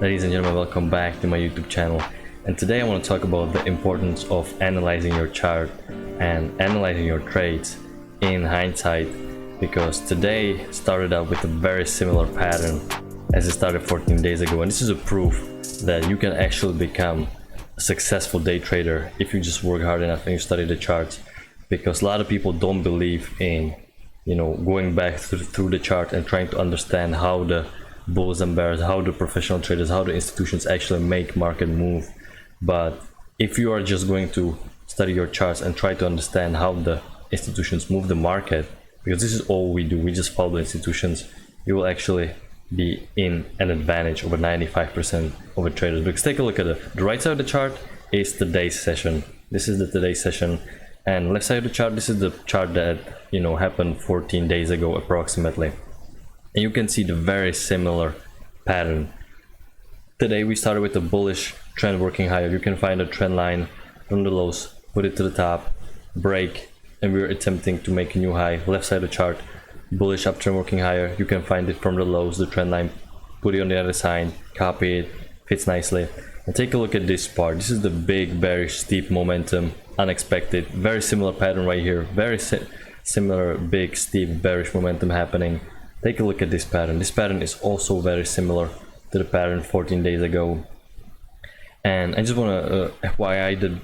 Ladies and gentlemen, welcome back to my YouTube channel. And today I want to talk about the importance of analyzing your chart and analyzing your trades in hindsight, because today started out with a very similar pattern as it started 14 days ago. And this is a proof that you can actually become a successful day trader if you just work hard enough and you study the charts. Because a lot of people don't believe in, going back through the chart and trying to understand how the bulls and bears, how the professional traders, how the institutions actually make market move. But if you are just going to study your charts and try to understand how the institutions move the market, because this is all we do, we just follow the institutions, you will actually be in an advantage over 95% of the traders. Because take a look at the right side of the chart is today's session. This is the today's session, and left side of the chart, this is the chart that happened 14 days ago approximately. And you can see the very similar pattern. Today we started with a bullish trend working higher. You can find a trend line from the lows, put it to the top, break, and we're attempting to make a new high. Left side of the chart, bullish uptrend working higher. You can find it from the lows, the trend line, put it on the other side, copy it, fits nicely. And take a look at this part. This is the big bearish steep momentum, unexpected, very similar pattern right here, very similar big steep bearish momentum happening. Take a look at this pattern. This pattern is also very similar to the pattern 14 days ago. And I just want to FYI,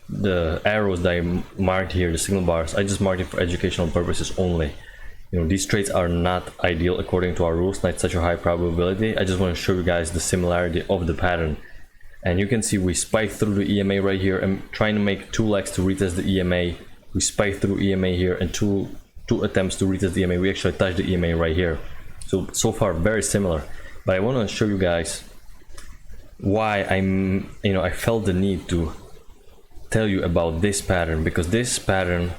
the arrows that I marked here, the signal bars, I just marked it for educational purposes only. These trades are not ideal according to our rules, not such a high probability. I just want to show you guys the similarity of the pattern. And you can see we spiked through the EMA right here. I'm trying to make 2 legs to retest the EMA. We spiked through EMA here, and two attempts to retest the EMA. We actually touched the EMA right here. So far very similar. But I want to show you guys why I felt the need to tell you about this pattern, because this pattern,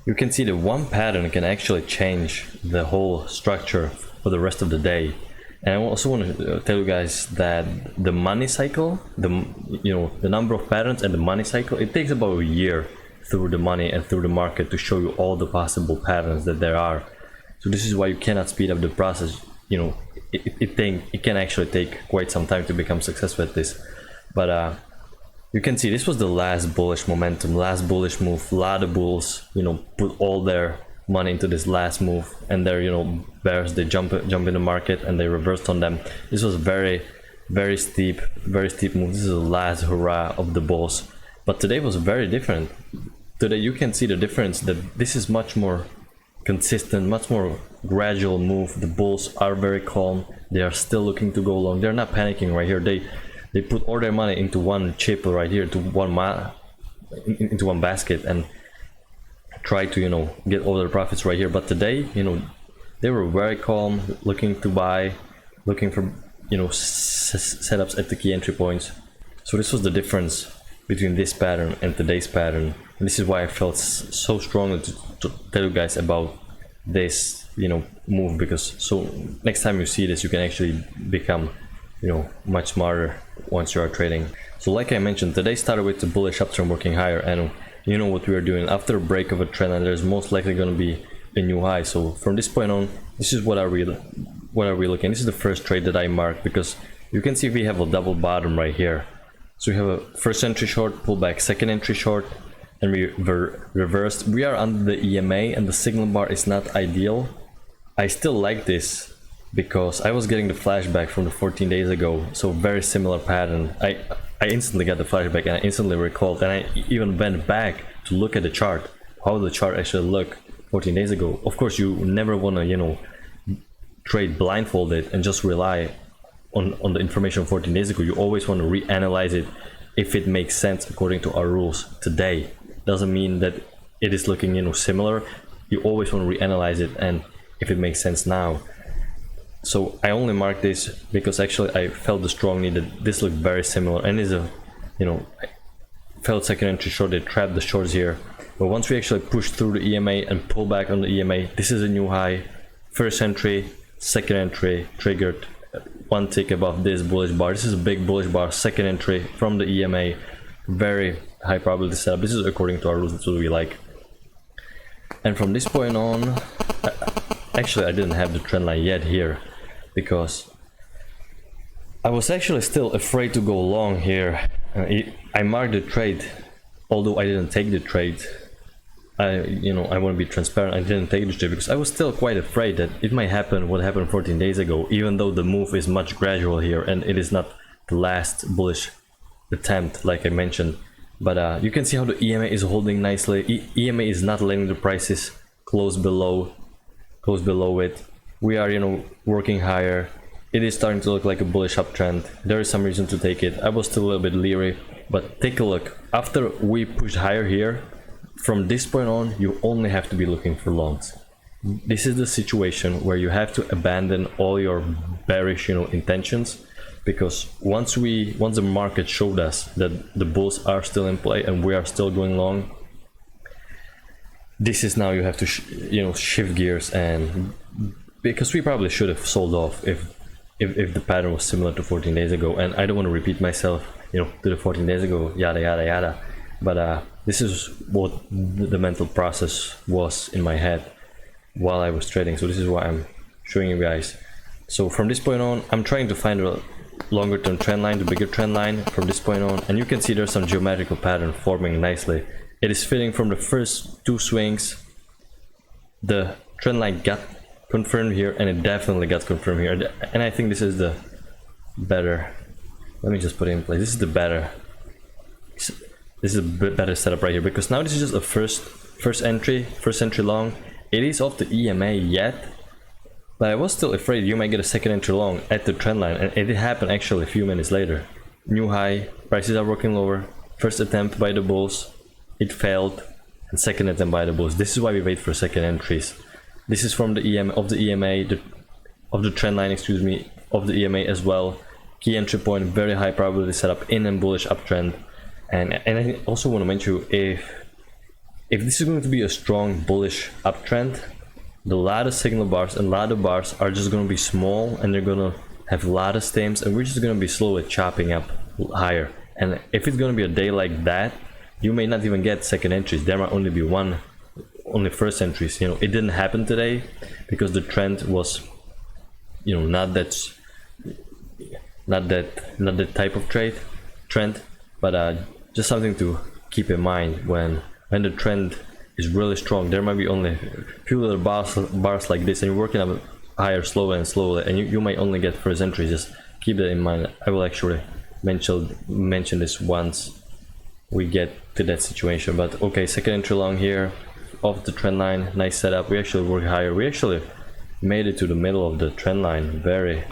you can see that one pattern can actually change the whole structure for the rest of the day. And I also want to tell you guys that the money cycle, the number of patterns and the money cycle, it takes about a year through the money and through the market to show you all the possible patterns that there are. So this is why you cannot speed up the process. It can actually take quite some time to become successful at this. But you can see this was the last bullish momentum, last bullish move. A lot of bulls put all their money into this last move, and their bears, they jump in the market and they reversed on them. This was very steep move. This is the last hurrah of the bulls. But today was very different. Today you can see the difference, that this is much more consistent, much more gradual move. The bulls are very calm. They are still looking to go long. They're not panicking right here. They put all their money into one chip right here, into one basket, and try to get all their profits right here. But today they were very calm, looking to buy, looking for setups at the key entry points. So this was the difference between this pattern and today's pattern. And this is why I felt so strongly to tell you guys about this move, because so next time you see this, you can actually become much smarter once you are trading. So like I mentioned, today started with the bullish uptrend working higher, and what we are doing. After a break of a trend, and there's most likely going to be a new high. So from this point on, this is what are we looking. This is the first trade that I marked, because you can see we have a double bottom right here. So we have a first entry short, pullback, second entry short, and we reversed. We are under the EMA, and the signal bar is not ideal. I still like this because I was getting the flashback from the 14 days ago. So very similar pattern. I instantly got the flashback, and I instantly recalled, and I even went back to look at the chart, how the chart actually looked 14 days ago. Of course, you never want to trade blindfolded and just rely on the information 14 days ago. You always want to reanalyze it if it makes sense according to our rules today. Doesn't mean that it is looking similar. You always want to reanalyze it, and if it makes sense now. So I only marked this because actually I felt strongly that this looked very similar, and is a I felt second entry short. They trapped the shorts here, but once we actually push through the EMA and pull back on the EMA, this is a new high. First entry, second entry triggered one tick above this bullish bar. This is a big bullish bar. Second entry from the EMA, very high probability setup. This is according to our rules. That's what we like. And from this point on, actually I didn't have the trend line yet here, because I was actually still afraid to go long here. I marked the trade, although I didn't take the trade. I want to be transparent. I didn't take the trade because I was still quite afraid that it might happen what happened 14 days ago, even though the move is much gradual here and it is not the last bullish attempt like I mentioned. But you can see how the EMA is holding nicely. EMA is not letting the prices close below it. We are, working higher. It is starting to look like a bullish uptrend. There is some reason to take it. I was still a little bit leery, but take a look. After we pushed higher here, from this point on, you only have to be looking for longs. This is the situation where you have to abandon all your bearish, intentions, because once the market showed us that the bulls are still in play and we are still going long, this is now you have to shift gears, and because we probably should have sold off if the pattern was similar to 14 days ago, and I don't want to repeat myself to the 14 days ago, yada yada yada, but this is what the mental process was in my head while I was trading. So this is why I'm showing you guys. So from this point on, I'm trying to find a longer term trend line, the bigger trend line from this point on, and you can see there's some geometrical pattern forming nicely. It is fitting from the first two swings. The trend line got confirmed here, and it definitely got confirmed here, and I think this is the better, let me just put it in place, this is a bit better setup right here, because now this is just a first entry long. It is off the EMA yet, but I was still afraid you might get a second entry long at the trend line, and it happened actually a few minutes later. New high, prices are working lower, first attempt by the bulls, it failed, and second attempt by the bulls. This is why we wait for second entries. This is from the EMA, of the trend line, excuse me, of the EMA as well. Key entry point, very high probability setup in a bullish uptrend. And I also want to mention, if this is going to be a strong bullish uptrend, the ladder signal bars and ladder bars are just going to be small, and they're going to have ladder stems, and we're just going to be slowly chopping up higher. And if it's going to be a day like that, you may not even get second entries. There might only be only first entries. It didn't happen today because the trend was not that type of trend, but just something to keep in mind when the trend is really strong. There might be only a few little bars like this, and you're working up higher slowly and slowly, and you might only get first entries. Just keep that in mind. I will actually mention this once we get to that situation. But okay, second entry long here off the trend line, nice setup. We actually worked higher. We actually made it to the middle of the trend line. Very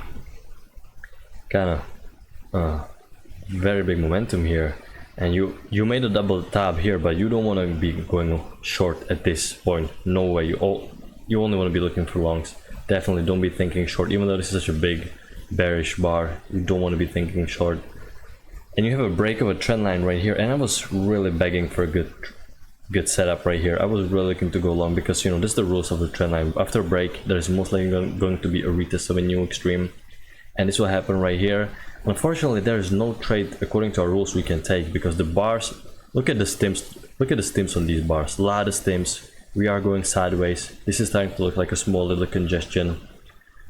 very big momentum here, and you made a double top here, but you don't want to be going short at this point. No way. You only want to be looking for longs. Definitely don't be thinking short, even though this is such a big bearish bar. You don't want to be thinking short. And you have a break of a trend line right here, and I was really begging for a good setup right here. I was really looking to go long because this is the rules of the trend line. After a break, there's most likely going to be a retest of a new extreme, and this will happen right here. Unfortunately, there is no trade according to our rules we can take, because the bars, look at the stems on these bars, a lot of stems. We are going sideways. This is starting to look like a small little congestion,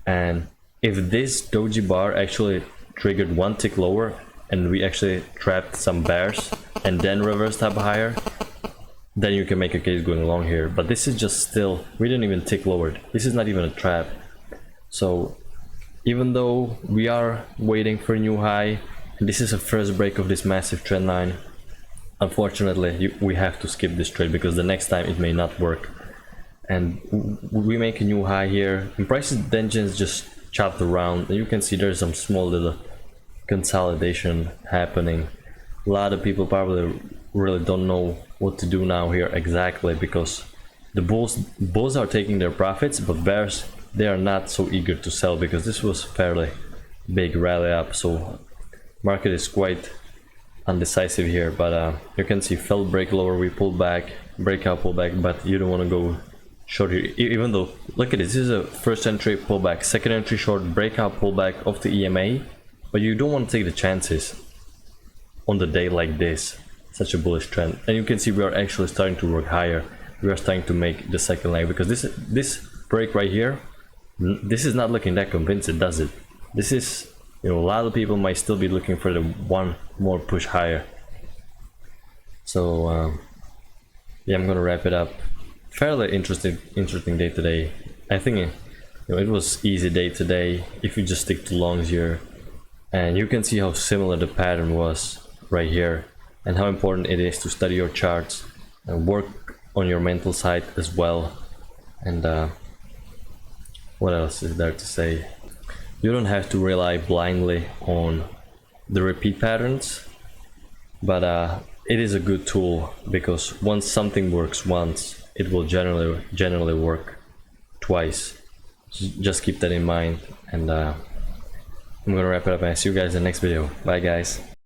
and if this doji bar actually triggered one tick lower and we actually trapped some bears and then reversed up higher, then you can make a case going long here. But this is just still, we didn't even tick lowered. This is not even a trap. So even though we are waiting for a new high, and this is a first break of this massive trend line, unfortunately we have to skip this trade because the next time it may not work. And we make a new high here, and prices then just chopped around, and you can see there's some small little consolidation happening. A lot of people probably really don't know what to do now here exactly, because the bulls are taking their profits, but bears, they are not so eager to sell because this was fairly big rally up. So market is quite undecisive here, but you can see fell, break lower, we pull back, breakout, pull back, but you don't want to go short here, even though look at this is a first entry pullback, second entry short, breakout, pullback of the EMA. But you don't want to take the chances on the day like this, such a bullish trend. And you can see we are actually starting to work higher. We are starting to make the second leg, because this break right here, this is not looking that convincing, does it? This is you know, a lot of people might still be looking for the one more push higher. So yeah, I'm gonna wrap it up. Fairly interesting day today. I think you know, it was easy day today if you just stick to longs here, and you can see how similar the pattern was right here, and how important it is to study your charts and work on your mental side as well. And what else is there to say? You don't have to rely blindly on the repeat patterns, but it is a good tool, because once something works once, it will generally work twice. Just keep that in mind. And I'm gonna wrap it up, and I see you guys in the next video. Bye guys.